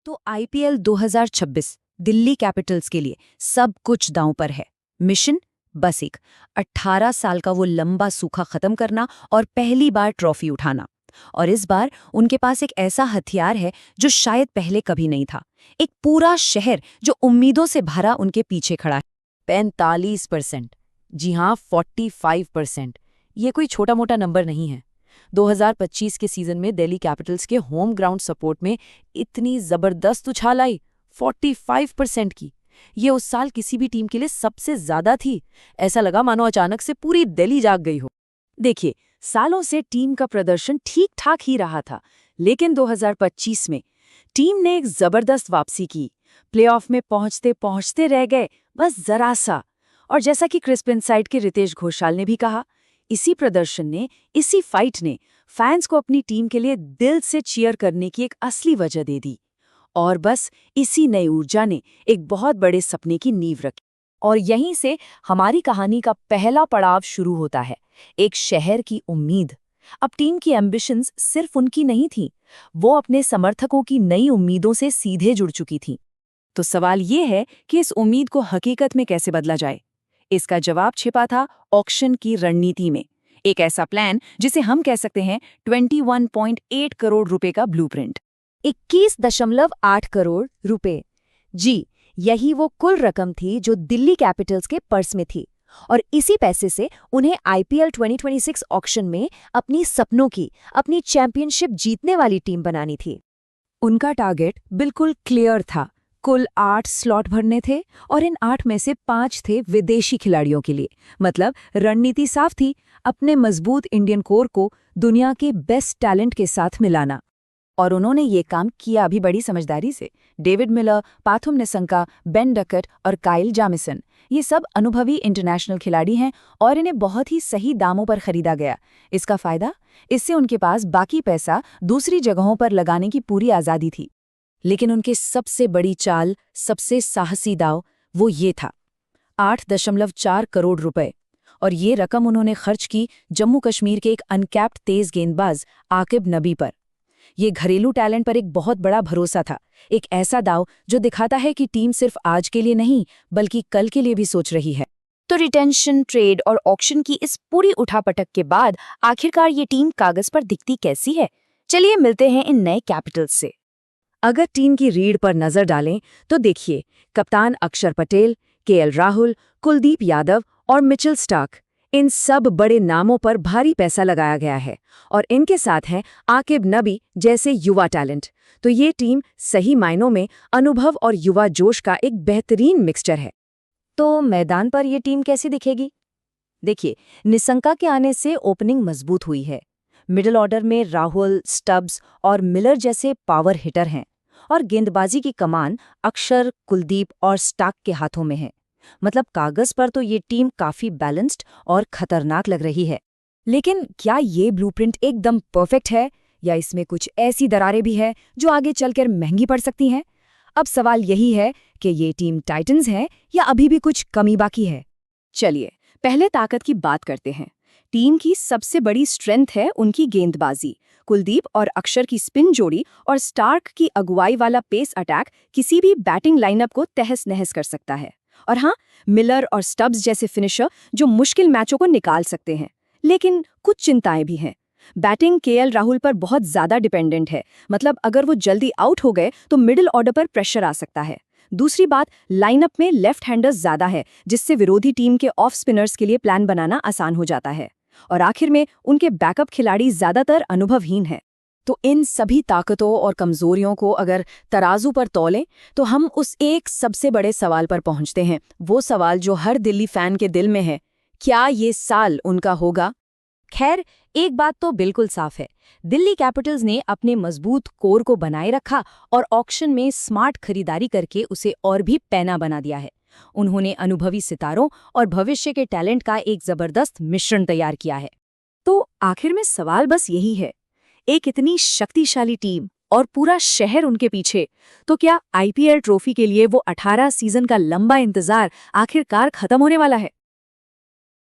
तो IPL 2026 Delhi Capitals के लिए सब कुछ दांव पर है। मिशन बस एक 18 साल का वो लंबा सूखा खत्म करना और पहली बार ट्रॉफी उठाना। और इस बार उनके पास एक ऐसा हथियार है जो शायद पहले कभी नहीं था। एक पूरा शहर जो उम्मीदों से भरा उनके पीछे खड़ा है। 45%। जी हाँ, 45%। ये कोई छोटा मोटा नंबर नहीं है। 2025 के सीजन में दिल्ली कैपिटल्स के होम ग्राउंड सपोर्ट में इतनी जबरदस्त उछाल आई 45% की। ये उस साल किसी भी टीम के लिए सबसे ज्यादा थी। ऐसा लगा मानो अचानक से पूरी दिल्ली जाग गई हो। देखिए, सालों से टीम का प्रदर्शन ठीक ठाक ही रहा था, लेकिन 2025 में टीम ने एक जबरदस्त वापसी की। प्लेऑफ में पहुंचते पहुंचते रह गए बस जरा सा। और जैसा कि क्रिस्प इनसाइड के रितेश घोषाल ने भी कहा, इसी प्रदर्शन ने, इसी फाइट ने फैंस को अपनी टीम के लिए दिल से चीयर करने की एक असली वजह दे दी। और बस इसी नई ऊर्जा ने एक बहुत बड़े सपने की नींव रखी। और यहीं से हमारी कहानी का पहला पड़ाव शुरू होता है, एक शहर की उम्मीद। अब टीम की एम्बिशंस सिर्फ उनकी नहीं थी, वो अपने समर्थकों की नई उम्मीदों से सीधे जुड़ चुकी थी। तो सवाल ये है कि इस उम्मीद को हकीकत में कैसे बदला जाए। इसका जवाब छिपा था ऑक्शन की रणनीति में। एक ऐसा प्लान जिसे हम कह सकते हैं 21.8 करोड़ रुपए का ब्लूप्रिंट। 21.8 करोड़ रुपए। जी, यही वो कुल रकम थी जो दिल्ली कैपिटल्स के पर्स में थी। और इसी पैसे से उन्हें आईपीएल 2026 ऑक्शन में अपनी सपनों की, अपनी चैंपियनशिप जीतने वाली टीम बनानी थी। उनका टारगेट बिल्कुल क्लियर था। कुल 8 स्लॉट भरने थे और इन 8 में से 5 थे विदेशी खिलाड़ियों के लिए। मतलब रणनीति साफ थी, अपने मजबूत इंडियन कोर को दुनिया के बेस्ट टैलेंट के साथ मिलाना। और उन्होंने ये काम किया भी बड़ी समझदारी से। David Miller, Pathum Nissanka, Ben Duckett और काइल जामिसन, ये सब अनुभवी इंटरनेशनल खिलाड़ी हैं और इन्हें बहुत ही सही दामों पर खरीदा गया। इसका फायदा, इससे उनके पास बाकी पैसा दूसरी जगहों पर लगाने की पूरी आज़ादी थी। लेकिन उनके सबसे बड़ी चाल, सबसे साहसी दाव, वो ये था 8.4 करोड़ रुपए। और ये रकम उन्होंने खर्च की जम्मू कश्मीर के एक अनकैप्ड तेज गेंदबाज आकिब नबी पर। ये घरेलू टैलेंट पर एक बहुत बड़ा भरोसा था, एक ऐसा दाव जो दिखाता है कि टीम सिर्फ आज के लिए नहीं बल्कि कल के लिए भी सोच रही है। तो रिटेंशन, ट्रेड और ऑक्शन की इस पूरी उठापटक के बाद आखिरकार ये टीम कागज पर दिखती कैसी है? चलिए मिलते हैं इन नए कैपिटल्स से। अगर टीम की रीढ़ पर नजर डालें तो देखिए, कप्तान अक्षर पटेल, केएल राहुल, कुलदीप यादव और मिचेल स्टार्क, इन सब बड़े नामों पर भारी पैसा लगाया गया है। और इनके साथ हैं आकिब नबी जैसे युवा टैलेंट। तो ये टीम सही मायनों में अनुभव और युवा जोश का एक बेहतरीन मिक्सचर है। तो मैदान पर ये टीम कैसी दिखेगी? देखिए, निसंका के आने से ओपनिंग मजबूत हुई है। मिडिल ऑर्डर में राहुल, स्टब्स और मिलर जैसे पावर हिटर हैं। और गेंदबाजी की कमान अक्षर, कुलदीप और स्टार्क के हाथों में है। मतलब कागज पर तो ये टीम काफी बैलेंस्ड और खतरनाक लग रही है। लेकिन क्या ये ब्लूप्रिंट एकदम परफेक्ट है, या इसमें कुछ ऐसी दरारें भी हैं जो आगे चलकर महंगी पड़ सकती हैं? अब सवाल यही है कि ये टीम टाइटंस है या अभी भी कुछ कमी बाकी है। चलिए पहले ताकत की बात करते हैं। टीम की सबसे बड़ी स्ट्रेंथ है उनकी गेंदबाजी। कुलदीप और अक्षर की स्पिन जोड़ी और स्टार्क की अगुवाई वाला पेस अटैक किसी भी बैटिंग लाइनअप को तहस नहस कर सकता है। और हाँ, मिलर और स्टब्स जैसे फिनिशर जो मुश्किल मैचों को निकाल सकते हैं। लेकिन कुछ चिंताएं भी हैं। बैटिंग केएल राहुल पर बहुत ज्यादा डिपेंडेंट है। मतलब अगर वो जल्दी आउट हो गए तो मिडिल ऑर्डर पर प्रेशर आ सकता है। दूसरी बात, लाइनअप में लेफ्ट हैंडर्स ज्यादा है, जिससे विरोधी टीम के ऑफ स्पिनर्स के लिए प्लान बनाना आसान हो जाता है। और आखिर में उनके बैकअप खिलाड़ी ज्यादातर अनुभवहीन हैं। तो इन सभी ताकतों और कमजोरियों को अगर तराजू पर तौलें तो हम उस एक सबसे बड़े सवाल पर पहुंचते हैं। वो सवाल जो हर दिल्ली फैन के दिल में है, क्या ये साल उनका होगा? खैर, एक बात तो बिल्कुल साफ है, दिल्ली कैपिटल्स ने अपने मजबूत कोर को बनाए रखा और ऑक्शन में स्मार्ट खरीदारी करके उसे और भी पैना बना दिया है। उन्होंने अनुभवी सितारों और भविष्य के टैलेंट का एक जबरदस्त मिश्रण तैयार किया है। तो आखिर में सवाल बस यही है, एक इतनी शक्तिशाली टीम और पूरा शहर उनके पीछे, तो क्या आईपीएल ट्रॉफी के लिए वो 18 सीजन का लंबा इंतजार आखिरकार खत्म होने वाला है?